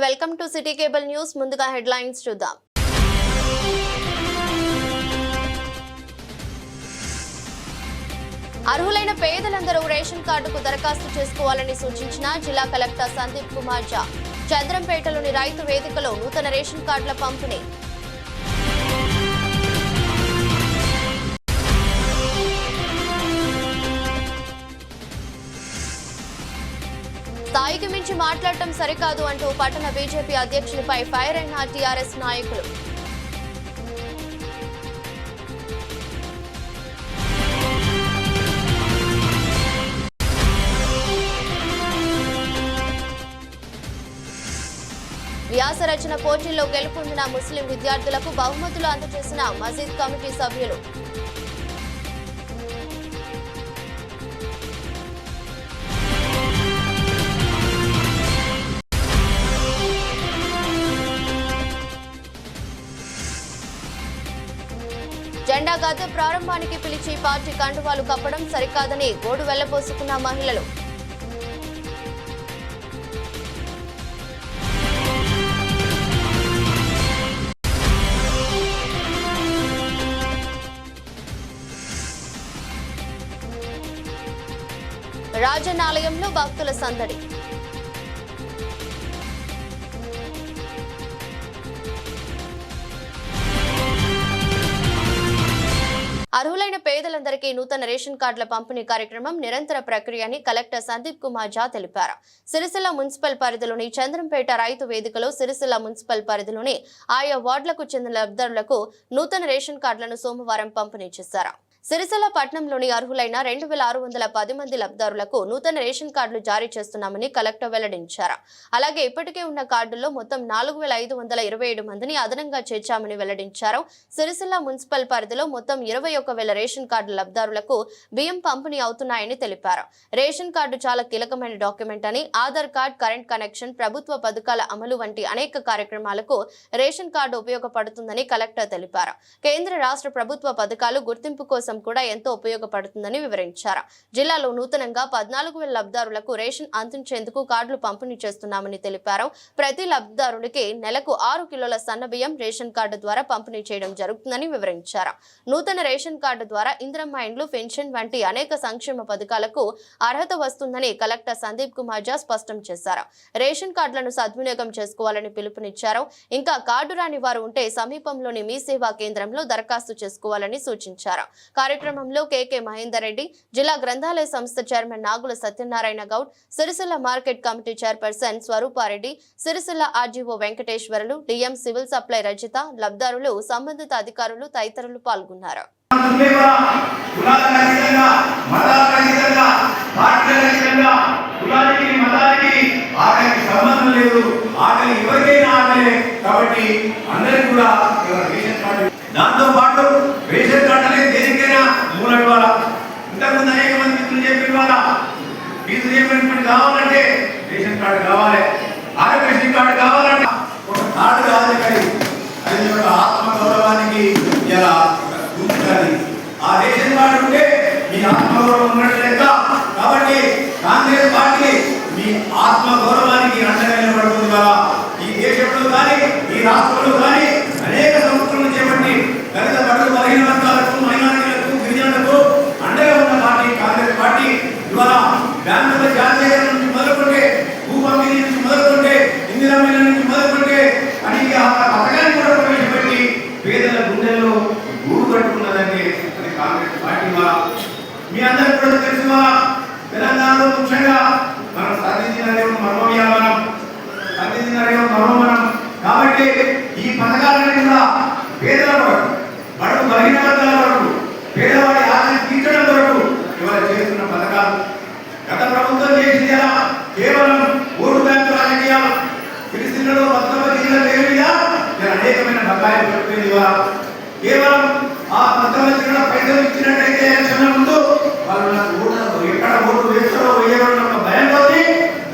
Welcome to city cable news. ముందుగా headlines చూద్దాం. అర్హులైన పేదలందరూ రేషన్ కార్డుకు దరఖాస్తు చేసుకోవాలని సూచించిన జిల్లా కలెక్టర్ సందీప్ కుమార్ ఝా. చంద్రంపేటలోని రైతు వేదికలో నూతన రేషన్ కార్డుల పంపిణీ. స్థాయికి మించి మాట్లాడటం సరికాదు అంటూ పట్టణ బీజేపీ అధ్యక్షునిపై ఫైర్ అయిన టీఆర్ఎస్ నాయకులు. వ్యాస రచన పోటీల్లో గెలుపొందిన ముస్లిం విద్యార్థులకు బహుమతులు అందజేసిన మసీద్ కమిటీ సభ్యులు. జెండా గద్దె ప్రారంభానికి పిలిచి పార్టీ కండువాలు కప్పడం సరికాదని గోడు వెళ్లబోసుకున్న మహిళలు. రాజన్న ఆలయంలో భక్తుల సందడి. అర్హులైన పేదలందరికీ నూతన రేషన్ కార్డుల పంపిణీ కార్యక్రమం నిరంతర ప్రక్రియ అని కలెక్టర్ సందీప్ కుమార్ ఝా తెలిపారు. సిరిసిల్ల మున్సిపల్ పరిధిలోని చంద్రంపేట రైతు వేదికలో సిరిసిల్ల మున్సిపల్ పరిధిలోని ఆయా వార్డులకు చెందిన లబ్ధిదారులకు నూతన రేషన్ కార్డులను సోమవారం పంపిణీ చేశారు. సిరిసిల్ల పట్టణంలోని అర్హులైన 2610 మంది లబ్ధిదారులకు నూతన రేషన్ కార్డులు జారీ చేస్తున్నామని కలెక్టర్ వెల్లడించారు. అలాగే ఇప్పటికే ఉన్న కార్డుల్లో మొత్తం 4527 మందిని అదనంగా చేర్చామని వెల్లడించారు. సిరిసిల్ల మున్సిపల్ పరిధిలో మొత్తం 21,000 రేషన్ కార్డు లబ్ధిదారులకు బియ్యం పంపిణీ అవుతున్నాయని తెలిపారు. రేషన్ కార్డు చాలా కీలకమైన డాక్యుమెంట్ అని, ఆధార్ కార్డ్, కరెంట్ కనెక్షన్, ప్రభుత్వ పథకాల అమలు వంటి అనేక కార్యక్రమాలకు రేషన్ కార్డు ఉపయోగపడుతుందని కలెక్టర్ తెలిపారు. కేంద్ర రాష్ట్ర ప్రభుత్వ పథకాలు గుర్తింపు కోసం కూడా ఎంతో ఉపయోగపడుతుందని వివరించారు. జిల్లాలో నూతనంగా 14,000 లబ్ధిదారులకు రేషన్ అందించేందుకు కార్డులు పంపిణీ చేస్తున్నామని తెలిపారు. ప్రతి లబ్ధిదారుడికి నెలకు 6 కిలోల సన్నబియ్యం రేషన్ కార్డు ద్వారా పంపిణీ చేయడం జరుగుతుందని వివరించారు. నూతన రేషన్ కార్డు ద్వారా ఇందిరమ్మ ఇండ్లు, పెన్షన్ వంటి అనేక సంక్షేమ పథకాలకు అర్హత వస్తుందని కలెక్టర్ సందీప్ కుమార్ ఝా స్పష్టం చేశారు. రేషన్ కార్డులను సద్వినియోగం చేసుకోవాలని పిలుపునిచ్చారు. ఇంకా కార్డు రాని వారు ఉంటే సమీపంలోని మీ సేవా కేంద్రంలో దరఖాస్తు చేసుకోవాలని సూచించారు. కార్యక్రమంలో కేకే మహేందర్ రెడ్డి, జిల్లా గ్రంథాలయ సంస్థ chairman Nagula Satyanarayana Goud, Sircilla market committee chairperson Swaroopa Reddy, Sircilla RDO Venkateswarulu, DM civil supply Rajitha, లబ్ధిదారులు, సంబంధిత అధికారులు తదితరులు పాల్గొన్నారు. దాంతో పాటు రేషన్ కార్డు అనేది దేనికైనా మూలం ఇవ్వాలా. ఇంతకుముందు అనేక మంది మిత్రులు చెప్పిన వాళ్ళ ఫీజు రీయింబర్స్మెంట్ కావాలంటే రేషన్ కార్డు కావాలి, ఆరోగ్యశ్రీ కార్డు కావాలంటే ఒక కార్డు కావాలి. కానీ అది ఒక ఆత్మ గౌరవానికి ఇలా ఉంచాలి. ఆ రేషన్ కార్డు ఉంటే మీ ఆత్మగౌరవం ఉన్నట్టు లెక్క. కాబట్టి కాంగ్రెస్ పార్టీ మీ ఆత్మ గౌరవానికి అండగా నిలబడుతుంది కదా. ఈ దేశంలో కానీ ఈ రాష్ట్రంలో కానీ అనేక సంస్థలను చేపట్టి దళిత బడుగు బలహీన వర్గాలకు, మైనారిటీలకు, గిరిజనులకు అండగా ఉన్న పార్టీ కాంగ్రెస్ పార్టీ. ఇవాళ బ్యాంకుల జాతీయ నుంచి మొదలుకుంటే, భూ పంపిణీ నుంచి మొదలుకుంటే, ఇందిరమ్మ నుంచి మొదలుకుంటే అనేక పథకాన్ని కూడా ప్రవేశపెట్టి పేదల గుండెల్లో గూడు కట్టుకున్నదంటే అది కాంగ్రెస్ పార్టీ. మీ అందరికీ కూడా తెలుసు, తెలంగాణలో ముఖ్యంగా మనం సాధించిన మర్మవ్యాపారం, కాబట్టి ఈ పథకాలన్నీ కూడా పేదల వరకు, బడుగు బలహీన వర్గాల వరకు, పేదవాడి ఆశని తీర్చడం వరకు ఇవాళ చేస్తున్న పథకాలు. గత ప్రభుత్వం చేసింది ఎలా? కేవలం ఓటు బ్యాంకు రాజకీయాలు. సిరిసిల్లలో అనేకమైన బకాయిలు చెప్పేది. ఇవాళ కేవలం ఆ 19 జిల్లా పైసలు ఇచ్చినట్టయితే ఎలక్షన్ల ముందు వాళ్ళు ఎక్కడ ఓటు వేస్తారో వేయడం ఒక భయంతో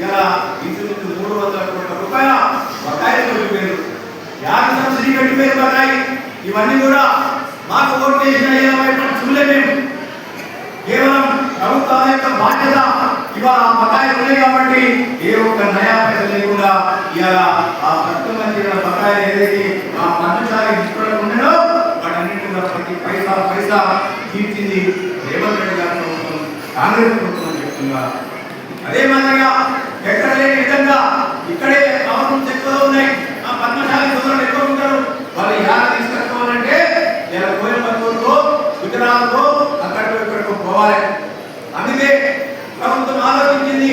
ఇలా ఇంచుమించు 300 కోట్ల రూపాయల బకాయిలు పెట్టిపోయారు. గ్యాస్ సబ్సిడీ పెట్టిపోయారు బకాయి. ఇవన్నీ కూడా మాకు ఓటు చేసిన చూడలేము. కేవలం ప్రభుత్వం యొక్క బాధ్యత ఇవాళ ఆ బకాయిలు ఉన్నాయి కాబట్టి ఏ ఒక్క నయా పైసలు లేకుండా ఇవాళ ఆ 19 బకాయిలు ఏదైతే ఆ 12 డిస్ట్రిక్ట్ ఉన్నాడో వాటన్నింటి కూడా ప్రతి పైసా తీర్చింది రేవంత్ రెడ్డి గారి ప్రభుత్వం, కాంగ్రెస్ ప్రభుత్వం చెప్తున్నారు. అదే మాదిరిగా ఎక్కడ లేని విధంగా ఇక్కడే అవసరం ఎక్కువ ఉన్నాయి. ఆ 14 సోదరులు ఎక్కువ ఉంటారు. వాళ్ళు యాద తీసుకొచ్చుకోవాలంటే ఇలా కోయంబత్తూరులో, గుజరాత్లో అక్కడికో ఇక్కడికో పోవాలి. అందుకే ప్రభుత్వం ఆలోచించింది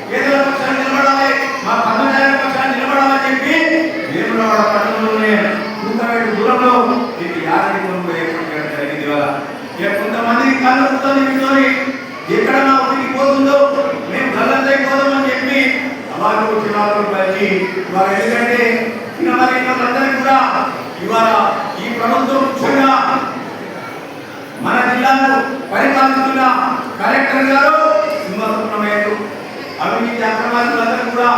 పేదల పక్షాన్ని నిలబడాలి, మా 14 పక్షాన్ని నిలబడాలని చెప్పి వేములవాడ పట్టణంలోనే కూతవేటు దూరంలో ఇది యాదగిరి కొనుగోలు ఏర్పాటు చేయడం జరిగింది. ఇవాళ కొంతమందికి కళ్ళు ఉంటుంది మీతోని ఎక్కడ నా ఊరికి పోతుందో మేము గల్లంతా పోదామని చెప్పి అవాళ్ళు చివాళ్ళు కలిసి ఇవాళ ఎందుకంటే అందరికీ కూడా ఇవాళ ఈ ప్రభుత్వం ముఖ్యంగా మన జిల్లాను పరిపాలిస్తున్న కలెక్టర్ గారు సింహసుబ్రహ్మణ్యుడు అవినీతి అక్రమాలందరూ కూడా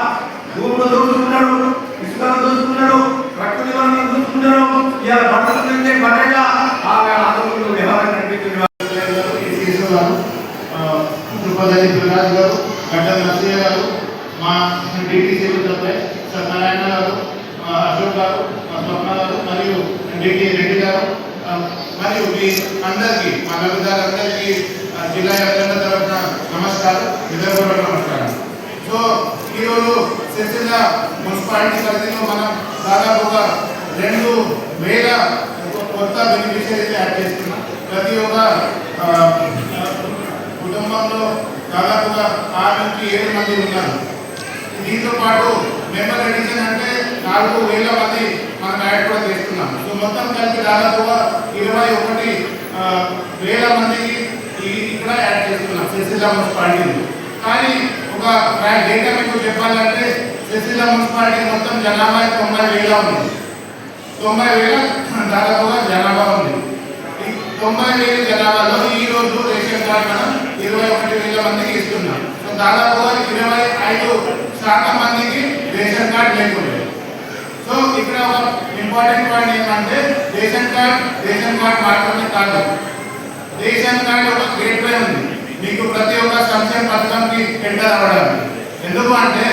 భూములు దోచుకున్నాడు, ఇసుకలు దోచుకున్నాడు, ప్రకృతి వనరులు దోచుకున్నాడు. ఇలా బట్టలు తింటే బట్టగా ఆ ఆందోళనలు వ్యవహారం కనిపిస్తున్నారు. ప్రకాష్ గారు, గడ్డ నరసయ్య గారు, మా డిటిసి సత్యనారాయణ గారు, అశోక్ గారు, స్వప్న గారు మరియు డిటి రెడ్డి గారు మరియు మీ అందరికీ మా లబ్ధిదారులందరికీ జిల్లా యంత్రాంగం తరఫున నమస్కారం, విధంగా నమస్కారం. సో ఈరోజు సిరిసిల్ల మున్సిపాలిటీ పరిధిలో మనం దాదాపుగా 2000 కొత్త బెనిఫిషియరీస్ యాడ్ చేస్తున్నాం. ప్రతి ఒక్క కుటుంబంలో దాదాపుగా 6 నుంచి 7 మంది ఉన్నారు. దీంతో పాటు మెంబర్ ఎడిషన్ అంటే 4000 మంది మనం యాడ్ కూడా చేస్తున్నాం. సో మొత్తం కలిపి దాదాపుగా 21,000 మందికి ఇక్కడ యాడ్ చేస్తున్నాం సిరిసిల్ల మున్సిపాలిటీలో. కానీ ఒక డేటా మీకు చెప్పాలంటే సిరిసిల్ల మున్సిపాలిటీ మొత్తం జనాభా 90,000 ఉంది. 90,000 దాదాపుగా జనాభా ఉంది. 90,000 జనాభాలో ఈ రోజు రేషన్ కార్డు మనం 21,000 మందికి ఇస్తున్నాం. సో దాదాపుగా 25% మందికి రేషన్ కార్డు లేకుండా. సో ఇక్కడ ఒక ఇంపార్టెంట్ పాయింట్ ఏంటంటే రేషన్ కార్డ్ మాత్రమే కాదు, రేషన్ కార్డు ఒక గేట్వే ఉంది మీకు ప్రతి ఒక్క సంక్షేమ పథకంకి ఎంటర్ అవ్వడానికి. ఎందుకు అంటే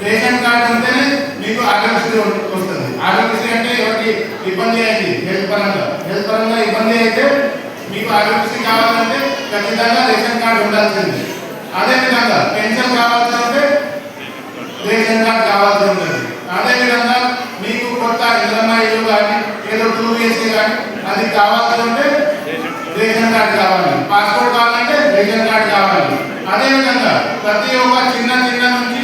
రేషన్ కార్డు ఉంటేనే మీకు ఆరోగ్యశ్రీ వస్తుంది. ఆరోగ్యశ్రీ అంటే ఎవరికి ఇబ్బంది అయింది హెల్త్ పరంగా ఇబ్బంది అయితే మీకు ఆరోగ్యశ్రీ కావాలంటే ఖచ్చితంగా రేషన్ కార్డు ఉండాల్సింది. అదేవిధంగా పెన్షన్ కావాల్సి ఉంటే రేషన్ కార్డు కావాల్సి ఉంటుంది. అదేవిధంగా మీకు కొత్త ఇల్లు కానీ ఏదో 2 BHK కానీ అది కావాల్సి ఉంటే రేషన్ కార్డు కావాలి. పాస్పోర్ట్ కావాలంటే రేషన్ కార్డు కావాలి. అదేవిధంగా ప్రతి ఒక్క చిన్న నుంచి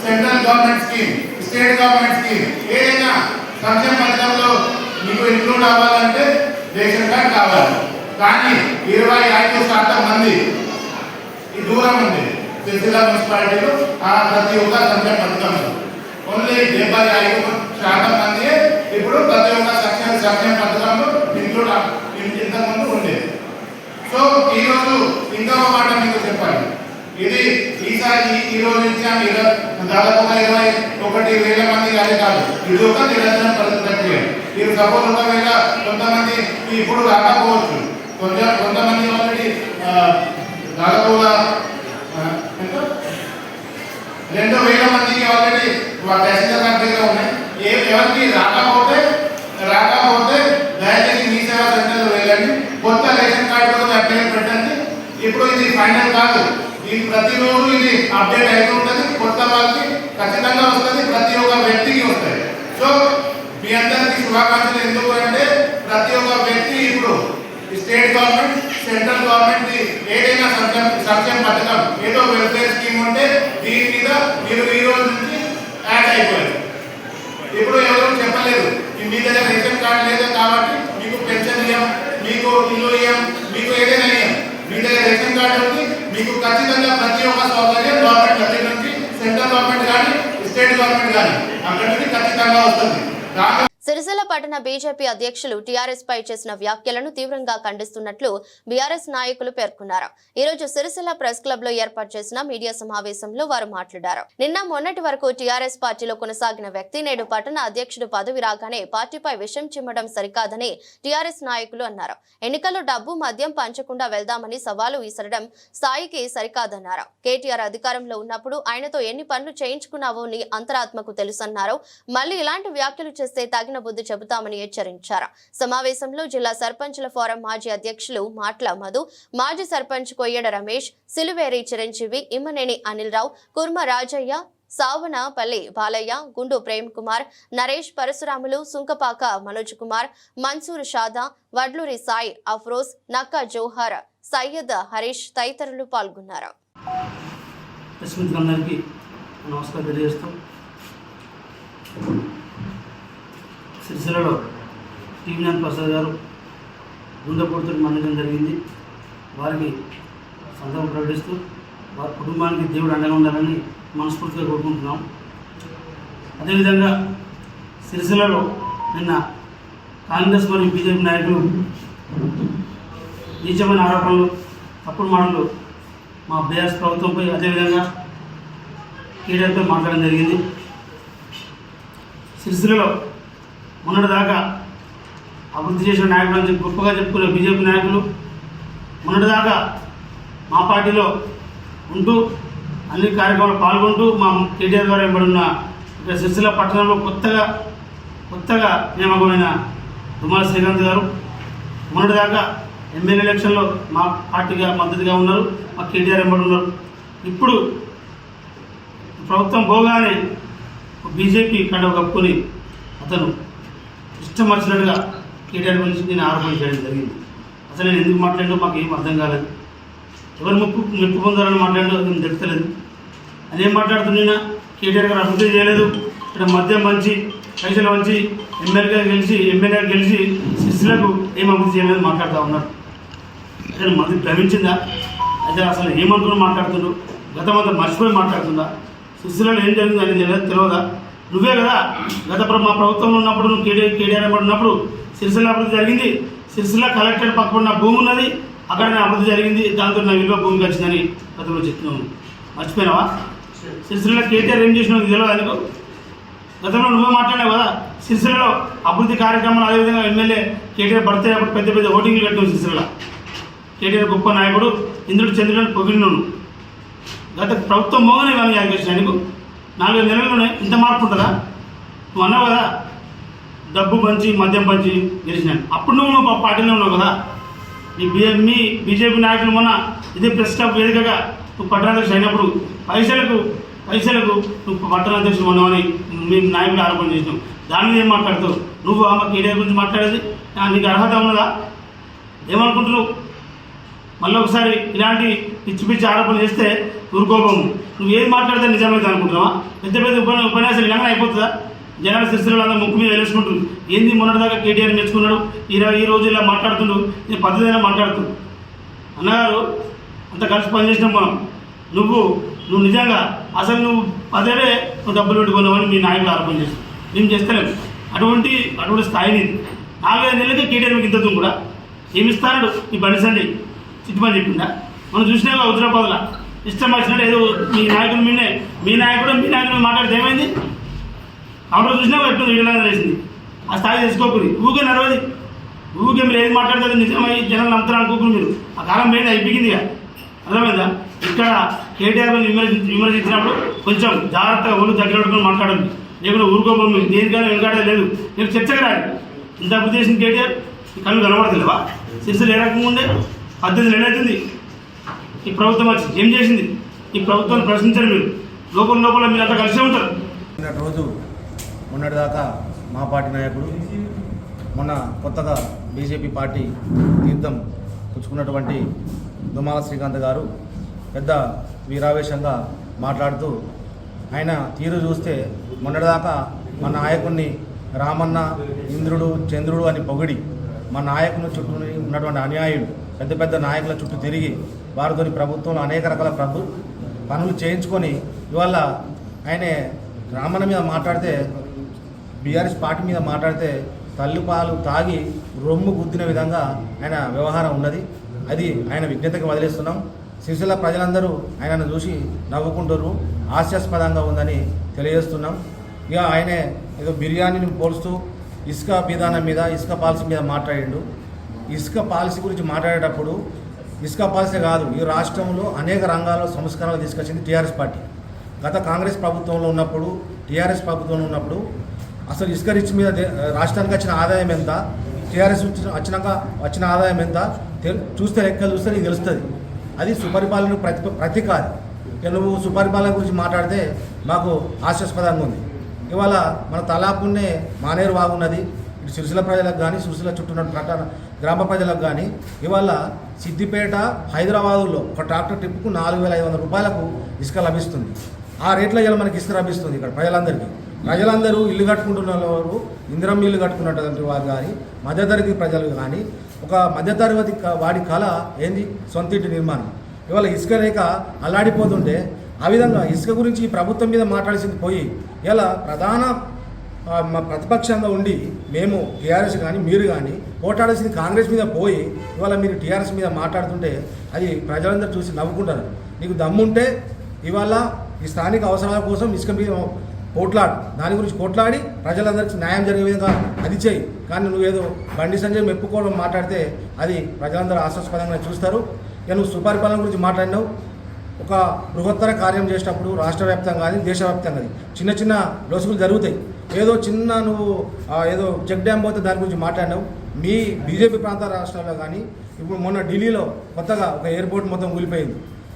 central government scheme, state government scheme ఏదైనా సంక్షేమ పథకంలో మీకు ఇంక్లూడ్ అవ్వాలంటే రేషన్ కార్డు కావాలి. కానీ 25% మంది ఈ దూరం ఉంది సిరిసిల్ల మున్సిపాలిటీలో ప్రతి ఒక్క సంక్షేమ పథకంలో. ఓన్లీ 75% మంది ఇప్పుడు ప్రతి ఒక్క సంక్షేమ పథకంలో ఇంక్లూడ్ ఇంతకుముందు ఉండేది. సో ఈరోజు ఇంకొక మాట మీకు చెప్పాలి. ఇది ఈసారి ఈ రోజు ఇచ్చాం దాదాపుగా 21,000 మంది కానీ కాదు, ఇది ఒక నిరంతర ప్రక్రియ. మీరు సపోజ్ ఒకవేళ కొంతమంది ఇప్పుడు రాకపోవచ్చు, కొంతమంది ఆల్రెడీ దాదాపుగా 2,000 మందికి ఆల్రెడీ ప్యాసింజర్ కంట్రీలో ఉన్నాయి. ఎవరికి రాకపోతే దయచేసి మీ సేవా సెంటర్లో వెళ్ళండి, కొత్త రేషన్ కార్డు కోసం అప్లై పెట్టండి. ఇప్పుడు ఇది ఫైనల్ కాదు, ఇది ప్రతిరోజు ఇది అప్డేట్ అవుతూ ఉంటుంది. కొత్త వాళ్ళకి ఖచ్చితంగా వస్తుంది, ప్రతి ఒక్క వ్యక్తికి వస్తుంది. సో మీ అందరికీ శుభాకాంక్షలు. ఎందుకు అంటే ప్రతి ఒక్క వ్యక్తి ఇప్పుడు స్టేట్ గవర్నమెంట్, సెంట్రల్ గవర్నమెంట్ ఏదైనా సంక్షేమ పథకం ఏదో వెల్ఫేర్ స్కీమ్ ఉంటే దీని మీద మీరు ఈ రోజు నుంచి యాడ్ అయిపోయారు. ఇప్పుడు ఎవరు చెప్పలేదు మీ దగ్గర రేషన్ కార్డు లేదు కాబట్టి మీకు పెన్షన్ ఇయ్యం, మీకు ఇల్లు ఇయ్యం, మీకు ఏదైనా ఇయ్యం. మీ దగ్గర రేషన్ కార్డు ఉంది, మీకు ఖచ్చితంగా ప్రతి ఒక్క సౌకర్యం గవర్నమెంట్ దగ్గర నుంచి సెంట్రల్ గవర్నమెంట్ కానీ స్టేట్ గవర్నమెంట్ కానీ అక్కడి నుంచి ఖచ్చితంగా వస్తుంది. సిరిసిల్ల పట్టణ బీజేపీ అధ్యక్షులు టీఆర్ఎస్ పై చేసిన వ్యాఖ్యలను తీవ్రంగా ఖండిస్తున్నట్లు బీఆర్ఎస్ నాయకులు పేర్కొన్నారు. ఈ రోజు సిరిసిల్ల ప్రెస్ క్లబ్ లో ఏర్పాటు చేసిన మీడియా సమావేశంలో వారు మాట్లాడారు. నిన్న మొన్నటి వరకు టీఆర్ఎస్ పార్టీలో కొనసాగిన వ్యక్తి నేడు పట్టణ అధ్యక్షుడు పదవి రాగానే పార్టీపై విషం చిమ్మడం సరికాదని టీఆర్ఎస్ నాయకులు అన్నారు. ఎన్నికల్లో డబ్బు మద్యం పంచకుండా వెళ్దామని సవాలు విసరడం స్థాయికి సరికాదన్నారు. కేటీఆర్ అధికారంలో ఉన్నప్పుడు ఆయనతో ఎన్ని పనులు చేయించుకున్నావో నీ అంతరాత్మకు తెలుసన్నారు. మళ్లీ ఇలాంటి వ్యాఖ్యలు చేస్తే తగిన బుద్ధి చెబుతామని హెచ్చరించారు. సమావేశంలో జిల్లా సర్పంచుల ఫోరం మాజీ అధ్యక్షులు మాట్ల మధు, మాజీ సర్పంచ్ కొయ్యడ రమేష్, సిలువేరి చిరంజీవి, ఇమ్మనేని అనిల్ రావు, కుర్మ రాజయ్య, సావనపల్లి బాలయ్య, గుండు ప్రేమ్ కుమార్, నరేష్, పరశురాములు, సుంకపాక మనోజ్ కుమార్, మన్సూర్ షాదా, వడ్లూరి సాయి, అఫ్రోజ్, నక్క జోహర్, సయ్యద్ హరీష్ తదితరులు పాల్గొన్నారు. నమస్కారం తెలియజేస్తాం. సిరిసిల్లలో టీవీ9 ప్రసాద్ గారు గుండెపోటుతో మరణించడం జరిగింది. వారికి సంతాపం ప్రకటిస్తూ వారి కుటుంబానికి దేవుడు అండగా ఉండాలని మనస్ఫూర్తిగా కోరుకుంటున్నాం. అదేవిధంగా సిరిసిల్లలో నిన్న కాంగ్రెస్ మరియు బీజేపీ నాయకులు నీచమైన ఆరోపణలు, తప్పుడు మాటలు మా బీఆర్ఎస్ ప్రభుత్వంపై అదేవిధంగా కేటీఆర్పై మాట్లాడడం జరిగింది. సిరిసిల్లలో మొన్నటిదాకా అభివృద్ధి చేసిన నాయకులు అని గొప్పగా చెప్పుకునే బీజేపీ నాయకులు మొన్నటిదాకా మా పార్టీలో ఉంటూ అన్ని కార్యక్రమాలు పాల్గొంటూ మా కేటీఆర్ గారు వెంబడున్న ఇక్కడ సిరిసిల్ల పట్టణంలో కొత్తగా నియామకమైన దుమాల శ్రీకాంత్ గారు మొన్నటిదాకా ఎమ్మెల్యే ఎలక్షన్లో మా పార్టీగా మద్దతుగా ఉన్నారు, మా కేటీఆర్ వెంబడి ఉన్నారు. ఇప్పుడు ప్రభుత్వం పోగానే బీజేపీ కండవ కప్పుకొని అతను ఇష్టం వచ్చినట్టుగా కేటీఆర్ గురించి నేను ఆరోపణ చేయడం జరిగింది. అసలు నేను ఎందుకు మాట్లాడో మాకు ఏం అర్థం కాలేదు. ఎవరు మెప్పు పొందాలని మాట్లాడో నేను తెలుస్తలేదు. అదేం మాట్లాడుతున్నా కేటీఆర్ గారు అభివృద్ధి చేయలేదు, ఇక్కడ మద్యం మంచి పైసలు మంచి ఎమ్మెల్యేగా గెలిచి సిరిసిల్లకు ఏం అభివృద్ధి చేయలేదు మాట్లాడుతూ ఉన్నారు. అసలు మంది భ్రమించిందా? అయితే అసలు ఏమనుకుని మాట్లాడుతుండ్రు? గతమంతా మర్చిపోయి మాట్లాడుతుందా? సిరిసిల్లలో ఏం జరిగింది అనేది తెలియదా? నువ్వే కదా మా ప్రభుత్వంలో ఉన్నప్పుడు నువ్వు కేటీఆర్ ఉన్నప్పుడు సిరిసిల్ల అభివృద్ధి జరిగింది. సిరిసిల్ల కలెక్టరేట్ పక్కన భూమి ఉన్నది, అక్కడనే అభివృద్ధి జరిగింది, దాంతో నా విలువ భూమికి వచ్చిందని గతంలో చెప్తున్నావు. మర్చిపోయినావా? సిరిసిల్ల కేటీఆర్ ఏం చేసినావు తెలియదు అనుకో. గతంలో నువ్వే మాట్లాడావు కదా సిరిసిల్లలో అభివృద్ధి కార్యక్రమాలు. అదేవిధంగా ఎమ్మెల్యే కేటీఆర్ పడితే అప్పుడు పెద్ద పెద్ద ఓటింగ్లు కట్టినావు సిరిసిల్ల. కేటీఆర్ గొప్ప నాయకుడు, ఇంద్రుడు చంద్రుడిని పొగిడినాను. గత ప్రభుత్వం మోగనే కానీ యాగేసిన నీకు 4 నెలల్లోనే ఇంత మార్పు ఉంటుందా? నువ్వు అన్నావు కదా డబ్బు పంచి మద్యం పంచి గెలిచినాను. అప్పుడు నువ్వు పార్టీలో ఉన్నావు కదా. మీ బీజేపీ నాయకులు మొన్న ఇదే ప్రెస్ క్లబ్ వేదికగా నువ్వు పట్టణాధ్యక్షుడు అయినప్పుడు పైసలకు నువ్వు పట్టణాధ్యక్షుడు ఉన్నావని మీ నాయకులు ఆరోపణ చేసినావు. దాని మీద ఏం మాట్లాడుతావు? నువ్వు ఆమె కేటీఆర్ గురించి మాట్లాడేది నీకు అర్హత ఉన్నదా? ఏమనుకుంటున్నావు? మళ్ళీ ఒకసారి ఇలాంటి పిచ్చి ఆరోపణలు చేస్తే ఊరుకోపము. నువ్వు ఏది మాట్లాడితే నిజమైతే అనుకుంటున్నావా? పెద్ద ఉపన్యాసాలు ఇలాగనే అయిపోతుందా? జనాల సిరిసిల్లలో అందరూ ముక్కు మీద వేసుకుంటుంది. ఏంది మొన్నటిదాకా కేటీఆర్ మెచ్చుకున్నాడు, ఈ రోజు ఇలా మాట్లాడుతుండు, ఇది పద్ధతిగా మాట్లాడుతుంది. అన్నగారు అంత కలిసి పనిచేసినాం మనం. నువ్వు నిజంగా అసలు నువ్వు నువ్వు డబ్బులు పెట్టుకున్నావని మీ నాయకులు ఆరోపణ చేస్తావు. మేము చేస్తలేము అటువంటి స్థాయిని. 4-5 నెలలకే కేటీఆర్ మీకు ఇంత కూడా ఏమిస్తాడు? ఈ బండిసండి చిట్టుమని చెప్పిందా? మనం చూసినా హుజరాబాద్లో ఇష్టం వచ్చినట్టు ఏదో మీ నాయకుడు మాట్లాడితే ఏమైంది? కౌంటర్ చూసినా ఎప్పుడు వీడియోలాగా వేసింది. ఆ స్థాయి తెచ్చుకోకూడదు. ఊరికే నడవది. ఊరికే మీరు ఏది మాట్లాడితే నిజమై జనాలు నమ్ముతారు అనుకోకూడదు. మీరు ఆ కాలం మీద అయిపోయింది. అర్థమైందా? ఇక్కడ కేటీఆర్ విమర్శించినప్పుడు కొంచెం జాగ్రత్తగా ఒళ్ళు దగ్గర పెట్టుకుని మాట్లాడండి. లేకుండా ఊరుకోబోదు. దేనికైనా వెనకాడేది లేదు. నేను చర్చగా రాదు. ఇంత అభివృద్ధి చేసిన కేటీఆర్ కళ్ళు కనబడతలేవా? సిరిసిల్ల ఏ రకంగా ఉండే 18 నెలలు అవుతుంది ఈ ప్రభుత్వం వచ్చి. ఏం చేసింది? ఈ ప్రభుత్వాన్ని ప్రశ్నించారు మీరు. లోపల మీరు అంతా కలిసే ఉంటారు. రోజు మొన్నటిదాకా మా పార్టీ నాయకుడు, మొన్న కొత్తగా బీజేపీ పార్టీ తీర్థం పుచ్చుకున్నటువంటి దుమాల శ్రీకాంత్ గారు పెద్ద వీరావేశంగా మాట్లాడుతూ ఆయన తీరు చూస్తే మొన్నటిదాకా మా నాయకుడిని రామన్న, ఇంద్రుడు, చంద్రుడు అని పొగిడి మా నాయకుని చుట్టూ ఉన్నటువంటి అన్యాయులు పెద్ద పెద్ద నాయకుల చుట్టూ తిరిగి వారితో ప్రభుత్వంలో అనేక రకాల పనులు చేయించుకొని ఇవాళ ఆయన రామన్న మీద మాట్లాడితే, బీఆర్ఎస్ పార్టీ మీద మాట్లాడితే తల్లిపాలు తాగి రొమ్ము గుద్దిన విధంగా ఆయన వ్యవహారం ఉన్నది. అది ఆయన విజ్ఞతకి వదిలేస్తున్నాం. సిరిసిల్ల ప్రజలందరూ ఆయనను చూసి నవ్వుకుంటారు, హాస్యాస్పదంగా ఉందని తెలియజేస్తున్నాం. ఇక ఆయనే ఏదో బిర్యానీని పోలుస్తూ ఇసుక విధానం మీద, ఇసుక పాలసీ మీద మాట్లాడిండు. ఇసుక పాలసీ గురించి మాట్లాడేటప్పుడు ఇసుక పాలసీ కాదు, ఈ రాష్ట్రంలో అనేక రంగాల్లో సంస్కరణలు తీసుకొచ్చింది టీఆర్ఎస్ పార్టీ. గత కాంగ్రెస్ ప్రభుత్వంలో ఉన్నప్పుడు, టీఆర్ఎస్ ప్రభుత్వంలో ఉన్నప్పుడు అసలు ఇసుక రిచ్ మీద రాష్ట్రానికి వచ్చిన ఆదాయం ఎంత, టీఆర్ఎస్ వచ్చిన ఆదాయం ఎంత చూస్తే లెక్కలు చూస్తే నీకు తెలుస్తుంది. అది సుపరిపాలన ప్రతి కాదు. నువ్వు సుపరిపాలన గురించి మాట్లాడితే మాకు హాస్యాస్పదంగా ఉంది. ఇవాళ మన తలాపున్నే మానేరు బాగున్నది. ఇటు సిరిసిల్ల ప్రజలకు కానీ, సిరిసిల్ల చుట్టూ పట్టణ గ్రామ ప్రజలకు కానీ ఇవాళ సిద్దిపేట, హైదరాబాదులో ఒక ట్రాక్టర్ ట్రిప్కు 4,500 రూపాయలకు ఇసుక లభిస్తుంది. ఆ రేట్లో ఇలా మనకి ఇసుక లభిస్తుంది. ఇక్కడ ప్రజలందరూ ఇల్లు కట్టుకుంటున్న వారు, ఇందిరమ్మ ఇల్లు కట్టుకున్నటువంటి వారు కానీ, మధ్యతరగతి ప్రజలు కానీ, ఒక మధ్యతరగతి వాడి కళ ఏంది సొంత ఇంటి నిర్మాణం. ఇవాళ ఇసుక లేక అల్లాడిపోతుంటే ఆ విధంగా ఇసుక గురించి ప్రభుత్వం మీద మాట్లాడాల్సింది పోయి ఇలా ప్రధాన ప్రతిపక్షంగా ఉండి మేము టీఆర్ఎస్ కానీ మీరు కానీ పోటాడాల్సింది కాంగ్రెస్ మీద పోయి ఇవాళ మీరు టీఆర్ఎస్ మీద మాట్లాడుతుంటే అది ప్రజలందరూ చూసి నవ్వుకుంటారు. నీకు దమ్ముంటే ఇవాళ ఈ స్థానిక అవసరాల కోసం ఇసుక మీద పోట్లాడు, దాని గురించి కొట్లాడి ప్రజలందరికీ న్యాయం జరిగే విధంగా అది చేయి. కానీ నువ్వేదో బండి సంజయ్ మెప్పుకోవడం మాట్లాడితే అది ప్రజలందరూ ఆశాస్పదంగా చూస్తారు. ఇక నువ్వు సుపరిపాలన గురించి మాట్లాడినావు. ఒక బృహత్తర కార్యం చేసేటప్పుడు రాష్ట్ర వ్యాప్తంగా కానీ దేశవ్యాప్తంగా చిన్న చిన్న లొసుగులు జరుగుతాయి. ఏదో చిన్న నువ్వు ఏదో చెక్ డ్యామ్ పోతే దాని గురించి మాట్లాడినావు. మీ బీజేపీ ప్రాంత రాష్ట్రాల్లో కానీ ఇప్పుడు మొన్న ఢిల్లీలో కొత్తగా ఒక ఎయిర్పోర్ట్ మొత్తం కూలిపోయింది.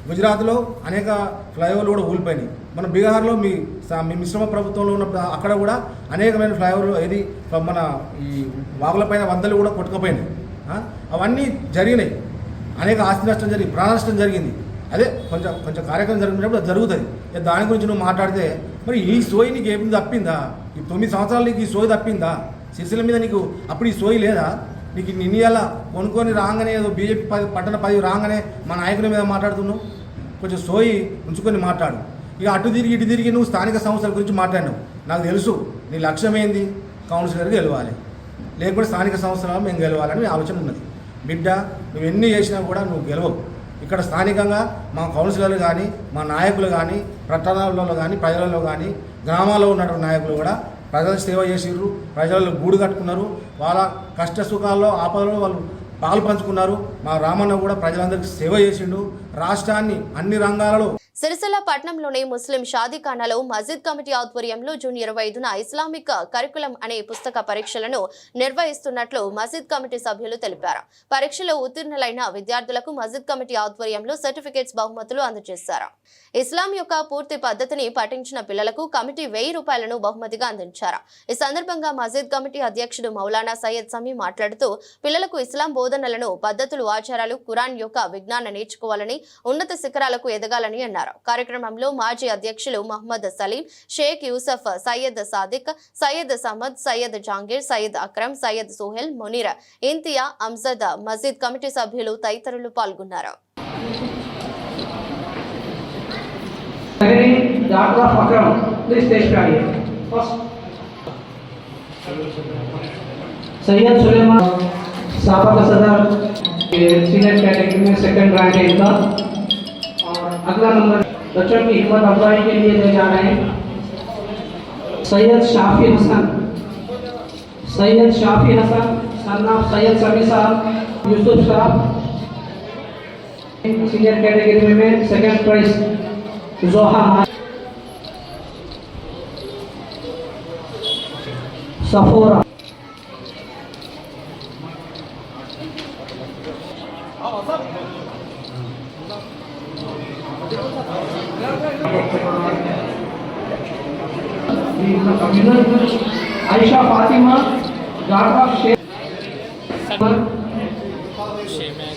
గుజరాత్లో అనేక ఫ్లైఓవర్లు కూడా కూలిపోయినాయి. మన బీహార్లో మీ మిశ్రమ ప్రభుత్వంలో ఉన్నప్పుడు అక్కడ కూడా అనేకమైన ఫ్లైఓవర్లు ఏది మన ఈ వాగులపైన వందలు కూడా కొట్టుకుపోయినాయి. అవన్నీ జరిగినాయి. అనేక ఆస్తి నష్టం జరిగి ప్రాణ నష్టం జరిగింది. అదే కొంచెం కార్యక్రమం జరిగినప్పుడు అది జరుగుతుంది. దాని గురించి నువ్వు మాట్లాడితే మరి ఈ సోయి నీకు ఏమి తప్పిందా? ఈ 9 సంవత్సరాలు నీకు ఈ సోయి తప్పిందా? సిరిసిల్ల మీద నీకు అప్పుడు ఈ సోయి లేదా? నీకు నిన్నయాల కొనుక్కొని రాగానే ఏదో బీజేపీ పట్టణ పదవి రాగానే మా నాయకుల మీద మాట్లాడుతున్నావు. కొంచెం సోయి ఉంచుకొని మాట్లాడు. ఇక అటు తిరిగి ఇటు తిరిగి నువ్వు స్థానిక సంస్థల గురించి మాట్లాడినావు. నాకు తెలుసు నీ లక్ష్యం ఏంది, కౌన్సిలర్గా గెలవాలి, లేకపోతే స్థానిక సంస్థలలో మేము గెలవాలని ఆలోచన ఉన్నది. బిడ్డ నువ్వు ఎన్ని చేసినా కూడా నువ్వు గెలవవు. ఇక్కడ స్థానికంగా మా కౌన్సిలర్లు కానీ, మా నాయకులు కానీ, పట్టణాలలో కానీ, ప్రజలలో కానీ, గ్రామాల్లో ఉన్నటువంటి నాయకులు కూడా ప్రజల సేవ చేసిర్రు, ప్రజలు గూడు కట్టుకున్నారు. వాళ్ళ కష్ట సుఖాల్లో ఆపదలో వాళ్ళు పాలు పంచుకున్నారు. మా రామన్న కూడా ప్రజలందరికీ సేవ చేసిండు. రాష్ట్రాన్ని అన్ని రంగాలలో సిరిసిల్ల పట్టణంలోని ముస్లిం షాదీఖానాలో మస్జిద్ కమిటీ ఆధ్వర్యంలో జూన్ 25న ఇస్లామిక్ కరికులం అనే పుస్తక పరీక్షలను నిర్వహిస్తున్నట్లు మస్జిద్ కమిటీ సభ్యులు తెలిపారు. పరీక్షలో ఉత్తీర్ణులైన విద్యార్థులకు మస్జిద్ కమిటీ ఆధ్వర్యంలో సర్టిఫికేట్స్ బహుమతులు అందజేశారు. ఇస్లాం యొక్క పూర్తి పద్ధతిని పఠించిన పిల్లలకు కమిటీ 1000 రూపాయలను బహుమతిగా అందించారు. ఈ సందర్భంగా మస్జిద్ కమిటీ అధ్యక్షుడు మౌలానా సయ్యద్ సమీ మాట్లాడుతూ పిల్లలకు ఇస్లాం బోధనలను, పద్ధతులు, ఆచారాలు, ఖురాన్ యొక్క విజ్ఞానం నేర్చుకోవాలని, ఉన్నత శిఖరాలకు ఎదగాలని అన్నారు. కార్యక్రమంలో మాజీ అధ్యక్షులు మహమ్మద్ సలీం, షేక్ యూసఫ్, సయ్యద్ సాదిక్, సయ్యద్ సమద్, సయ్యద్ జాంగీర్, సయ్యద్ అక్రమ్, సయ్యద్ సుహెల్, మునీర్, ఇంతియా, అంజద్, మస్జిద్ కమిటీ సభ్యులు తదితరులు పాల్గొన్నారు. सैयद सुलेमान साहब सदर सीनियर कैटेगरी में 2nd रैंक है इनका। और अगला नंबर बच्चों की हिम्मत अफजाई के लिए ले जा रहे हैं सैयद शाफी हसन, सन ऑफ सैयद समी साहब, यूसुफ साहब सीनियर कैटेगरी में 2nd प्राइज जोहा Sephora. Ayesha Fatima, daughter of Sheikh,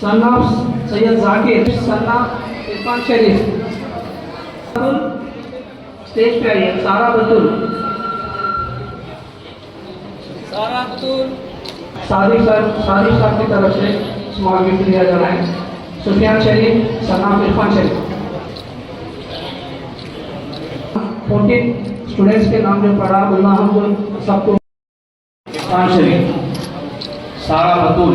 son of Sayyid Zakir, son of Irfan Sharif. Stage पे आइए सारा बतूल, सादिक साहब की तरफ से स्मॉल गिफ्ट दिया जा रहा है। Sufiyan Sharif, son of Irfan Sharif. 14 students के नाम जो पढ़ा अल्लाह हम सबको मुस्कान शरीफ, सारा बतूल,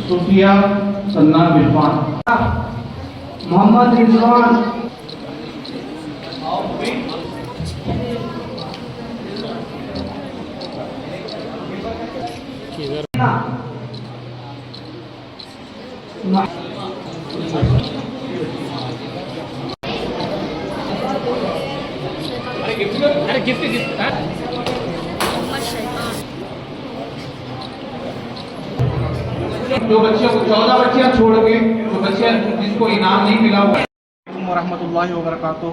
सुफिया सन्ना बिरफान, मोहम्मद रिजवान, जो बच्चियों को 14 बच्चियां छोड़ के जो बच्चे जिसको इनाम नहीं मिला हुआ वरहमतुल्लाहि वबरकातुहू।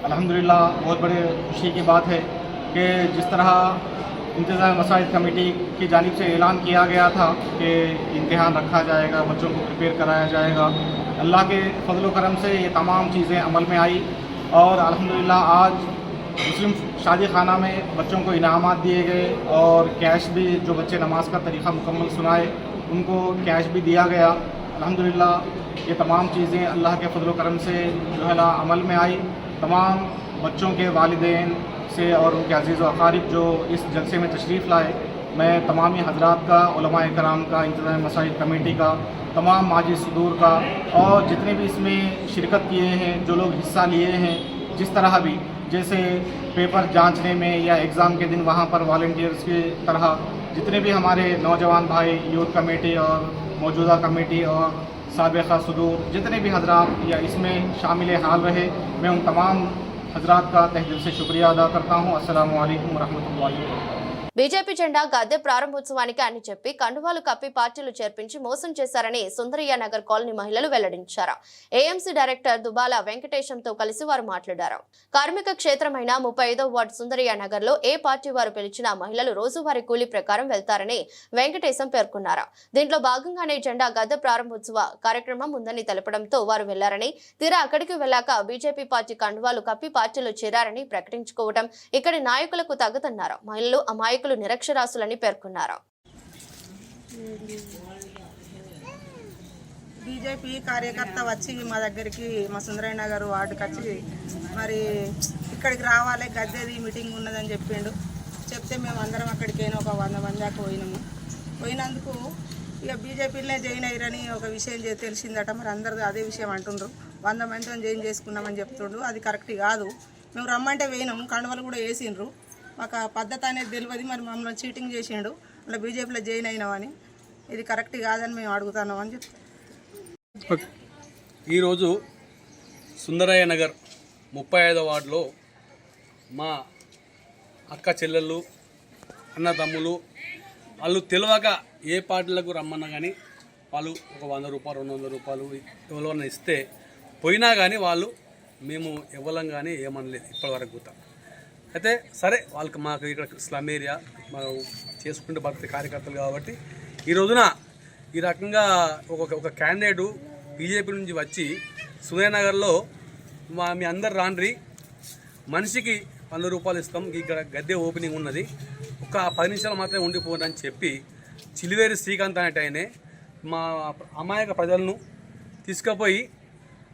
अल्हम्दुलिल्लाह बहुत बड़े खुशी की बात है कि जिस तरह इंतज़ाम मसाइल कमेटी की जानिब से ऐलान किया गया था कि इम्तिहान रखा जाएगा, बच्चों को प्रिपेयर कराया जाएगा, अल्लाह के फजल करम से ये तमाम चीज़ें अमल में आई और अल्हम्दुलिल्लाह आज मुस्लिम शादी खाना में बच्चों को इनामात दिए गए और कैश भी, जो बच्चे नमाज का तरीक़ा मुकम्मल सुनाए उनको कैश भी दिया गया। अल्हम्दुलिल्लाह ये तमाम चीज़ें अल्लाह के फजल करम से जो है ना अमल में आई। तमाम बच्चों के वालिदैन से और उनके अजीज़ व अक़ारिब जो इस जलसे में तशरीफ़ लाए, मैं तमामी हज़रात का, उलमाए कराम का, इंतज़ाम मसाइल कमेटी का, तमाम माजी सदूर का और जितने भी इसमें शिरकत किए हैं, जो लोग हिस्सा लिए हैं, जिस तरह भी जैसे पेपर जांचने में या एग्ज़ाम के दिन वहाँ पर वॉलंटियर्स की तरह जितने भी हमारे नौजवान भाई यूथ कमेटी और मौजूदा कमेटी और साबिक़ा सदूर जितने भी हजरात या इसमें शामिल हाल रहे, मैं उन तमाम हजरात का तहे दिल से शुक्रिया अदा करता हूँ। अस्सलामु अलैकुम वरहमतुल्लाहि वबरकातुहू। బీజేపీ జెండా గద్దె ప్రారంభోత్సవానికి అని చెప్పి కండువాలు కప్పి పార్టీలు చేర్పించి మోసం చేశారని సుందరయ్య నగర్ కాలనీ మహిళలు వెల్లడించారు. ఏఎంసీ డైరెక్టర్ దుబాల వెంకటేశంతో కలిసి వారు మాట్లాడారు. కార్మిక క్షేత్రమైన 35వ వార్డు సుందరయ్య నగర్ లో ఏ పార్టీ వారు పిలిచినా మహిళలు రోజువారీ కూలీ ప్రకారం వెళ్తారని వెంకటేశం పేర్కొన్నారు. దీంట్లో భాగంగానే జెండా గద్దె ప్రారంభోత్సవ కార్యక్రమం ఉందని తెలపడంతో వారు వెళ్లారని, తీరా అక్కడికి వెళ్లాక బీజేపీ పార్టీ కండువాలు కప్పి పార్టీలో చేరారని ప్రకటించుకోవడం ఇక్కడి నాయకులకు తగదన్నారు. మహిళలు అమాయకులు నిరక్షరాస్యులని పేర్కొన్నారు. బీజేపీ కార్యకర్త వచ్చి మా దగ్గరికి, మా సుందరయ్య నగర్ వార్డుకి వచ్చి మరి ఇక్కడికి రావాలి, గద్దెది మీటింగ్ ఉన్నదని చెప్పిండు. చెప్తే మేము అందరం అక్కడికైనా ఒక 100 మంది దాకా పోయినందుకు ఇక బీజేపీలోనే జాయిన్ అయ్యారని ఒక విషయం తెలిసిందట. మరి అందరూ అదే విషయం అంటుండ్రు. 100 మందితో జాయిన్ చేసుకున్నామని చెప్తుండ్రు. అది కరెక్ట్ కాదు. మేము రమ్మంటే పోయినాము, కండువలు కూడా వేసిండ్రు. మాకు ఆ పద్ధతి అనేది తెలియదు. మరి మమ్మల్ని చీటింగ్ చేసిండు, అలా బీజేపీలో జాయిన్ అయినామని. ఇది కరెక్ట్ కాదని మేము అడుగుతున్నాం అని చెప్తాం. ఈరోజు సుందరయ్య నగర్ 35వ వార్డులో మా అక్క చెల్లెళ్ళు, అన్నదమ్ములు వాళ్ళు తెలియక ఏ పార్టీలకు రమ్మన్నా కానీ వాళ్ళు ఒక 100 రూపాయలు 200 రూపాయలు ఎవరైనా ఇస్తే పోయినా కానీ వాళ్ళు మేము ఇవ్వలం కానీ ఏమనలేదు ఇప్పటివరకు కూడా. అయితే సరే, వాళ్ళకి మాకు ఇక్కడ స్లమ్ ఏరియా మనం చేసుకుంటే బతికే కార్యకర్తలు కాబట్టి ఈ రోజున ఈ రకంగా ఒక క్యాండిడేటు బీజేపీ నుంచి వచ్చి సురేనగర్లో మీ అందరు రాండ్రి, మనిషికి 100 రూపాయలు ఇస్తాం, ఇక్కడ గద్దె ఓపెనింగ్ ఉన్నది, ఒక 10 నిమిషాలు మాత్రమే ఉండిపోండి అని చెప్పి చిలివేరి శ్రీకాంత్ అనేట ఆయనే మా అమాయక ప్రజలను తీసుకుపోయి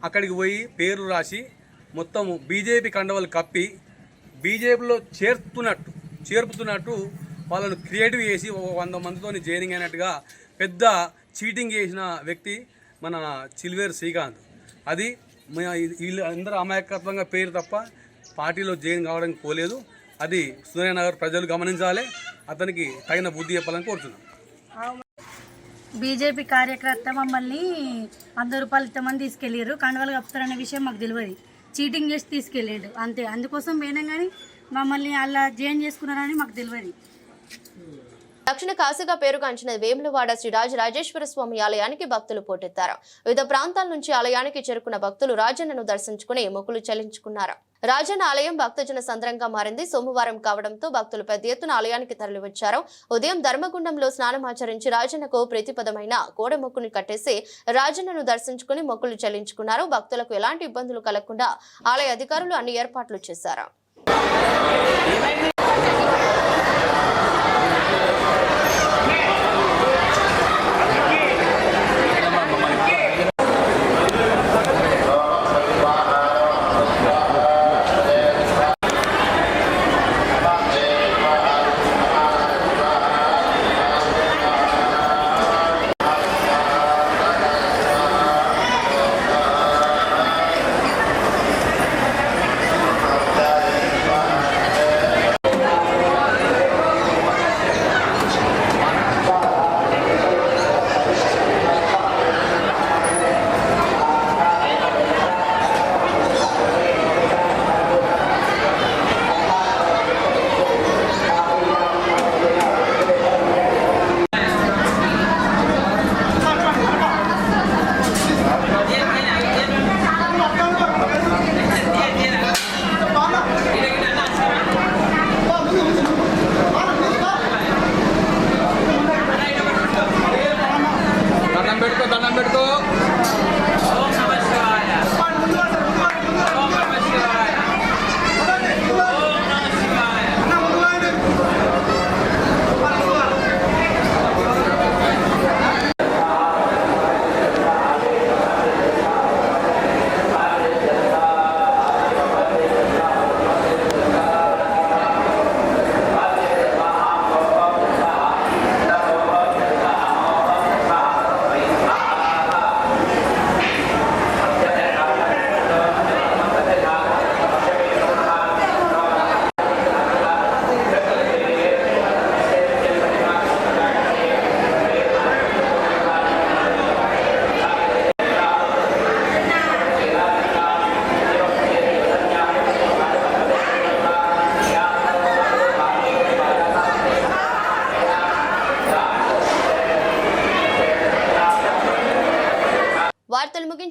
అక్కడికి పోయి పేర్లు రాసి మొత్తం బీజేపీ కండవలు కప్పి బీజేపీలో చేర్పుతున్నట్టు వాళ్ళను క్రియేటివ్ చేసి 100 మందితో జాయినింగ్ అయినట్టుగా పెద్ద చీటింగ్ చేసిన వ్యక్తి మన చిలివేరు శ్రీకాంత్. అది వీళ్ళందరూ అమాయకత్వంగా పేరు తప్ప పార్టీలో జాయిన్ కావడానికి పోలేదు. అది సురేనగర్ ప్రజలు గమనించాలి, అతనికి తగిన బుద్ధి చెప్పాలని కోరుతున్నాం. బీజేపీ కార్యకర్త మమ్మల్ని 100 రూపాయలు ఇస్తామని తీసుకెళ్ళారు. కండువాలు కప్పుతారనే విషయం మాకు తెలియదు. చీటింగ్ చేసి తీసుకెళ్ళాడు అంతే. అందుకోసం పోయినాం కానీ మమ్మల్ని అలా జాయిన్ చేసుకున్నారని మాకు తెలియదు. దక్షిణ కాశీగా పేరుగాంచిన వేములవాడ శ్రీ రాజరాజేశ్వర స్వామి ఆలయానికి భక్తులు పోటెత్తారు. వివిధ ప్రాంతాల నుంచి ఆలయానికి చేరుకున్న భక్తులు రాజన్నను దర్శించుకుని మొక్కులు చెల్లించుకున్నారు. రాజన్న ఆలయం భక్తజన సంద్రంగా మారింది. సోమవారం కావడంతో భక్తులు పెద్ద ఎత్తున ఆలయానికి తరలివచ్చారు. ఉదయం ధర్మగుండంలో స్నానమాచరించి రాజన్నకు ప్రీతిపదమైన కోడమొక్కుని కట్టేసి రాజన్నను దర్శించుకుని మొక్కులు చెల్లించుకున్నారు. భక్తులకు ఎలాంటి ఇబ్బందులు కలగకుండా ఆలయ అధికారులు అన్ని ఏర్పాట్లు చేశారు.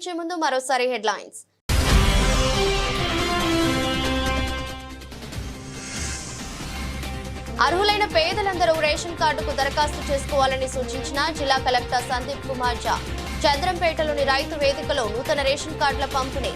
ముగించే ముందు మరోసారి హెడ్లైన్స్. అర్హులైన పేదలందరూ రేషన్ కార్డుకు దరఖాస్తు చేసుకోవాలని సూచించిన జిల్లా కలెక్టర్ సందీప్ కుమార్ ఝా. చంద్రంపేటలోని రైతు వేదికలో నూతన రేషన్ కార్డుల పంపిణీ.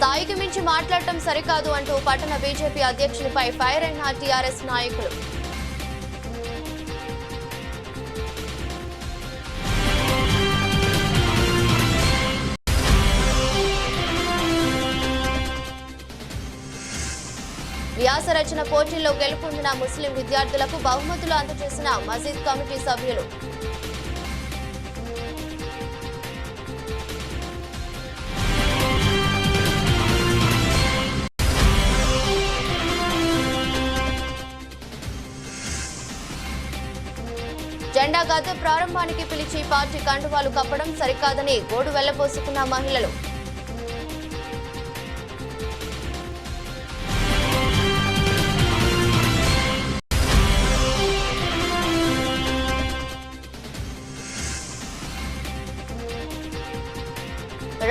స్థాయికి మించి మాట్లాడటం సరికాదు అంటూ పట్టణ బీజేపీ అధ్యక్షునిపై ఫైర్ అయిన టీఆర్ఎస్ నాయకులు. వ్యాస రచన పోటీల్లో గెలుపొందిన ముస్లిం విద్యార్థులకు బహుమతులు అందజేసిన మసీద్ కమిటీ సభ్యులు. జెండా గద్దె ప్రారంభానికి పిలిచి పార్టీ కండువాలు కప్పడం సరికాదని గోడు వెళ్లబోసుకున్న మహిళలు.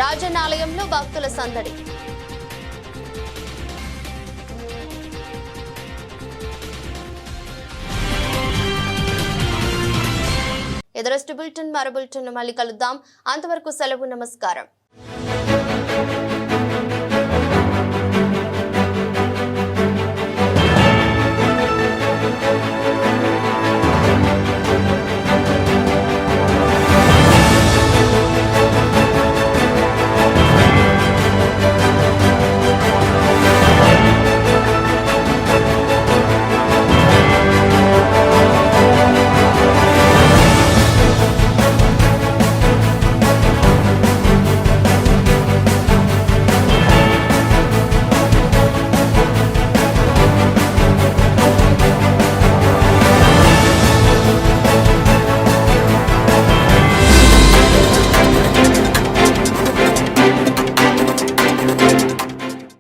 రాజనాలయంలో భక్తుల సందడి. ఎదురస్ట్ బులెటిన్ మరో బులెటిన్ మళ్ళీ కలుద్దాం. అంతవరకు సెలవు. నమస్కారం.